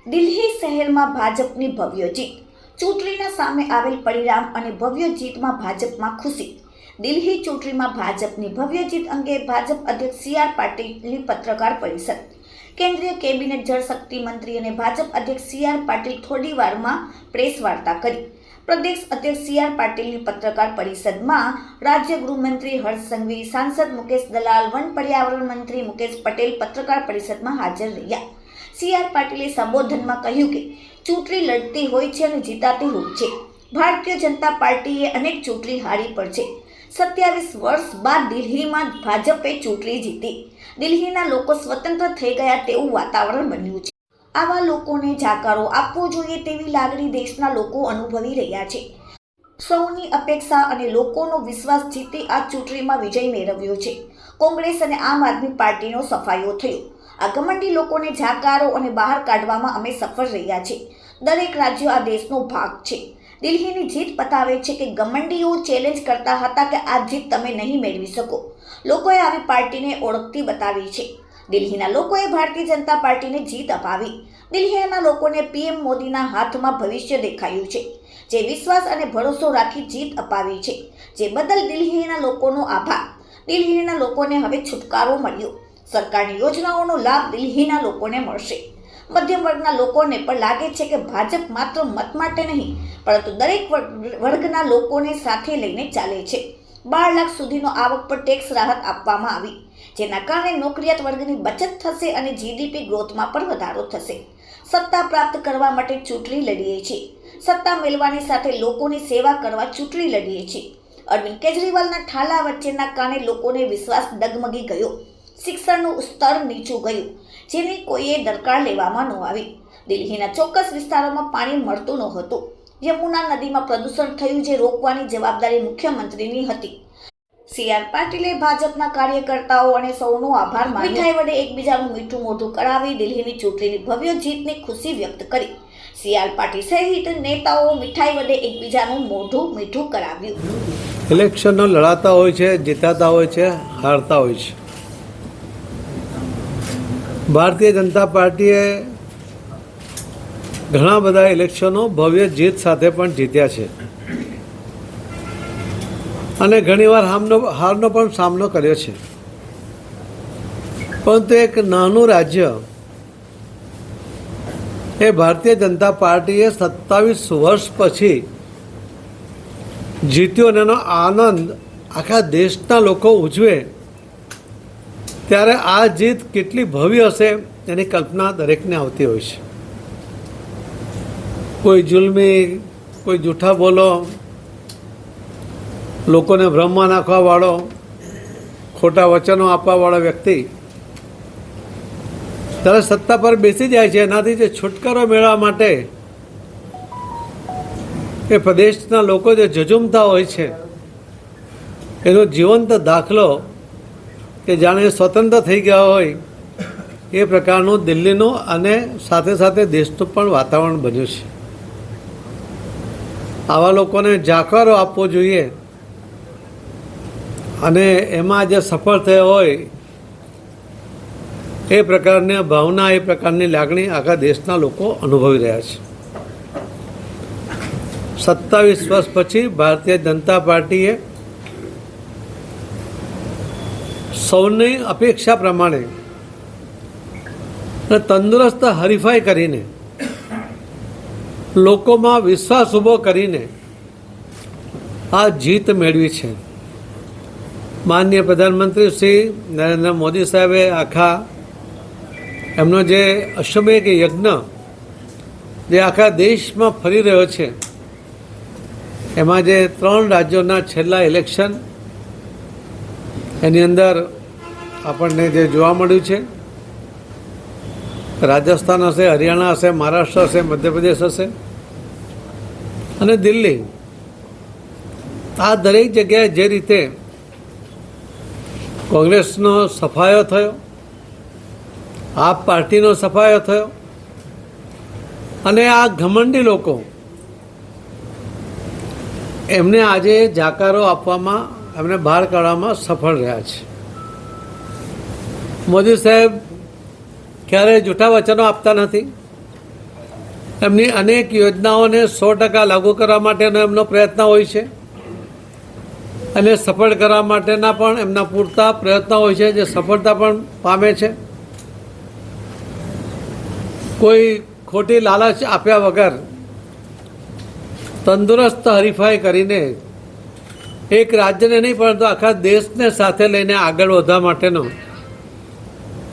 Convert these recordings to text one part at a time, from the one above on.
દિલ્હી શહેરમાં ભાજપની ભવ્ય જીત, ચૂંટણીના સામે આવેલ પરિણામ અને ભવ્ય જીતમાં ભાજપમાં ખુશી। દિલ્હી ચૂંટણીમાં ભાજપની ભવ્ય જીત અંગે ભાજપ અધ્યક્ષ સી.આર. પાટીલની પત્રકાર પરિષદ। કેન્દ્રીય કેબિનેટ જળશક્તિ મંત્રી અને ભાજપ અધ્યક્ષ સી.આર. પાટીલ થોડી વારમાં પ્રેસ વાર્તા કરી। પ્રદેશ અધ્યક્ષ સી.આર. પાટીલની પત્રકાર પરિષદમાં રાજ્ય ગૃહમંત્રી હર્ષ સંઘવી, સાંસદ મુકેશ દલાલ, વન પર્યાવરણ મંત્રી મુકેશ પટેલ પત્રકાર પરિષદમાં હાજર રહ્યા। સી.આર. પાટીલે સંબોધનમાં કહ્યું કે ચૂંટણી લડતી હોય છે અને જીતાતી હોય છે। ભારતીય જનતા પાર્ટીએ અનેક ચૂંટણી હારી પણ છે। 27 વર્ષ બાદ દિલ્હીમાં ભાજપે ચૂંટણી જીતી। દિલ્હીના લોકો સ્વતંત્ર થઈ ગયા તેવું વાતાવરણ બન્યું છે। આવા લોકોને જાકારો આપવો જોઈએ તેવી લાગણી દેશના લોકો અનુભવી રહ્યા છે। સૌની અપેક્ષા અને લોકોનો વિશ્વાસ જીતી આ ચૂંટણીમાં વિજય મેળવ્યો છે। કોંગ્રેસ અને આમ આદમી પાર્ટીનો સફાયો થયો। આ ઘમંડી લોકોને જાકારો અને બહાર કાઢવામાં અમે સફળ રહ્યા છે। દરેક રાજ્ય આ દેશનો ભાગ છે। દિલ્હીની જીત બતાવે છે કે ઘમંડીઓ ચેલેન્જ કરતા હતા કે આ જીત તમે નહીં મેળવી શકો। લોકોએ આવી પાર્ટીને ઓળખતી બતાવી છે। દિલ્હીના લોકોએ ભારતીય જનતા પાર્ટીને જીત અપાવી। દિલ્હીના લોકોને પીએમ મોદીના હાથમાં ભવિષ્ય દેખાયું છે, જે વિશ્વાસ અને ભરોસો રાખી જીત અપાવી છે, જે બદલ દિલ્હીના લોકોનો આભાર। દિલ્હીના લોકોને હવે છુટકારો મળ્યો। સરકારની યોજનાઓનો લાભ દિલ્હીના લોકોને મળશે। મધ્યમ વર્ગના લોકોને પણ લાગે છે કે ભાજપ માત્ર મત માટે નહીં પરંતુ દરેક વર્ગના લોકોને સાથે લઈને ચાલે છે। 12 લાખ સુધીનો આવક પર ટેક્સ રાહત આપવામાં આવી, જેના કારણે નોકરિયાત વર્ગની બચત થશે અને જીડીપી ગ્રોથમાં પણ વધારો થશે। સત્તા પ્રાપ્ત કરવા માટે ચૂંટણી લડીએ છીએ। સત્તા મેળવવાની સાથે લોકોની સેવા કરવા ચૂંટણી લડીએ છીએ। અરવિંદ કેજરીવાલના ઠાલા વચ્ચેના કારણે લોકોને વિશ્વાસ ડગમગી ગયો। શિક્ષણનું સ્તર નીચું ગયું, જેની કોઈએ દરકાર લેવામાં ન આવી। દિલ્હીના ચોક્કસ વિસ્તારોમાં પાણી મળતું નહોતું। યમુના નદીમાં પ્રદૂષણ થયું, જે રોકવાની જવાબદારી મુખ્યમંત્રીની હતી। સી.આર. પાટીલે ભાજપના કાર્યકર્તાઓ અને સૌનો આભાર માન્યો। મીઠાઈ વડે એકબીજાનું મીઠું મોઢું કરાવી દિલ્હીની ચૂંટણીની ભવ્ય જીતની ખુશી વ્યક્ત કરી। સી.આર. પાટીલ સહિત નેતાઓ મીઠાઈ વડે એકબીજાનું મોઢું મીઠું કરાવ્યું। ઇલેક્શનો લડાતા હોય છે, જીતાતા હોય છે, હારતા હોય છે। ભારતીય જનતા પાર્ટીએ ઘણા બધા ઇલેક્શનો ભવ્ય જીત સાથે પણ જીત્યા છે અને ઘણીવાર હારનો પણ સામનો કર્યો છે, પરંતુ એક નાનું રાજ્ય એ ભારતીય જનતા પાર્ટીએ 27 વર્ષ પછી જીત્યો અને એનો આનંદ આખા દેશના લોકો ઉજવે ત્યારે આ જીત કેટલી ભવ્ય હશે એની કલ્પના દરેકને આવતી હોય છે। કોઈ જુલ્મી, કોઈ જૂઠા બોલો, લોકોને ભ્રમમાં નાખવાવાળો, ખોટા વચનો આપવાવાળો વ્યક્તિ ત્યારે સત્તા પર બેસી જાય છે। એનાથી જે છુટકારો મેળવવા માટે એ પ્રદેશના લોકો જે ઝઝૂમતા હોય છે એનો જીવંત દાખલો કે જાણે સ્વતંત્ર થઈ ગયા હોય એ પ્રકારનું દિલ્હીનું અને સાથે સાથે દેશનું પણ વાતાવરણ બન્યું છે। આવા લોકોને જાકારો આપવો જોઈએ અને એમાં જે સફળ થયો હોય એ પ્રકારની ભાવના, એ પ્રકારની લાગણી આખા દેશના લોકો અનુભવી રહ્યા છે। 27 વર્ષ પછી ભારતીય જનતા પાર્ટીએ સૌની અપેક્ષા પ્રમાણે તંદુરસ્ત હરીફાઈ કરીને, લોકોમાં વિશ્વાસ ઊભો કરીને આ જીત મેળવી છે। માનનીય પ્રધાનમંત્રી શ્રી નરેન્દ્ર મોદી સાહેબે આખા એમનો જે અશ્વમેઘ યજ્ઞ જે આખા દેશમાં ફરી રહ્યો છે, એમાં જે 3 રાજ્યોના છેલ્લા ઇલેક્શન એની અંદર આપણને જે જોવા મળ્યું છે, રાજસ્થાન હશે, હરિયાણા હશે, મહારાષ્ટ્ર હશે, મધ્યપ્રદેશ હશે અને દિલ્હી, આ દરેક જગ્યાએ જે રીતે કોંગ્રેસનો સફાયો થયો, આપ પાર્ટીનો સફાયો થયો અને આ ઘમંડી લોકો એમને આજે જાકારો આપવામાં, એમને બહાર કાઢવામાં સફળ રહ્યા છે। મોદી સાહેબ ક્યારેય જૂઠા વચનો આપતા નથી. એમની અનેક યોજનાઓને 100% લાગુ કરવા માટેનો એમનો પ્રયત્ન હોય છે અને સફળ કરવા માટેના પણ એમના પૂરતા પ્રયત્નો હોય છે, જે સફળતા પણ પામે છે. કોઈ ખોટી લાલચ આપ્યા વગર તંદુરસ્ત હરીફાઈ કરીને એક રાજ્યને નહીં પરંતુ આખા દેશને સાથે લઈને આગળ વધવા માટેનો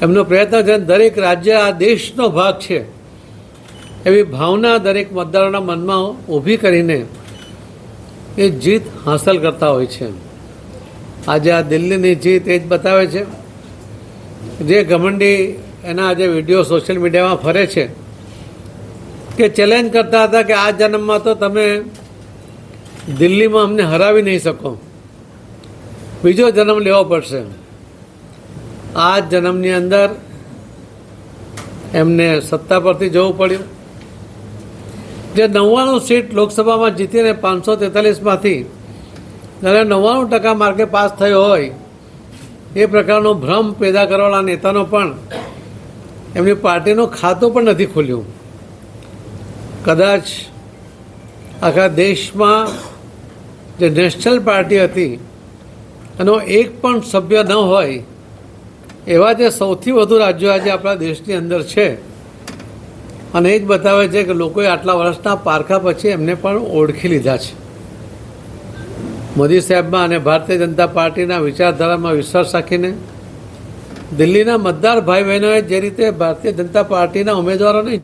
એમનો પ્રયત્ન છે. દરેક રાજ્ય આ દેશનો ભાગ છે એવી ભાવના દરેક મતદારોના મનમાં ઊભી કરીને એ જીત હાંસલ કરતા હોય છે. આજે આ દિલ્હીની જીત એ જ બતાવે છે. જે ઘમંડી એના આજે વિડીયો સોશિયલ મીડિયામાં ફરે છે કે ચેલેન્જ કરતા હતા કે આ જન્મમાં તો તમે દિલ્હીમાં અમને હરાવી નહીં શકો, બીજો જન્મ લેવો પડશે. આ જન્મની અંદર એમને સત્તા પરથી જવું પડ્યું. જે 99 સીટ લોકસભામાં જીતીને 543માંથી જ્યારે 99% માર્કે પાસ થયો હોય એ પ્રકારનો ભ્રમ પેદા કરવાના નેતાનો પણ એમની પાર્ટીનું ખાતું પણ નથી ખુલ્યું. કદાચ આખા દેશમાં જે નેશનલ પાર્ટી હતી એનો એક પણ સભ્ય ન હોય એવા જે સૌથી વધુ રાજ્યો આજે આપણા દેશની અંદર છે. અને એ જ બતાવે છે કે લોકોએ આટલા વર્ષના પારખા પછી એમને પણ ઓળખી લીધા છે. મોદી સાહેબમાં અને ભારતીય જનતા પાર્ટીના વિચારધારામાં વિશ્વાસ રાખીને દિલ્હીના મતદાર ભાઈ બહેનોએ જે રીતે ભારતીય જનતા પાર્ટીના ઉમેદવારોને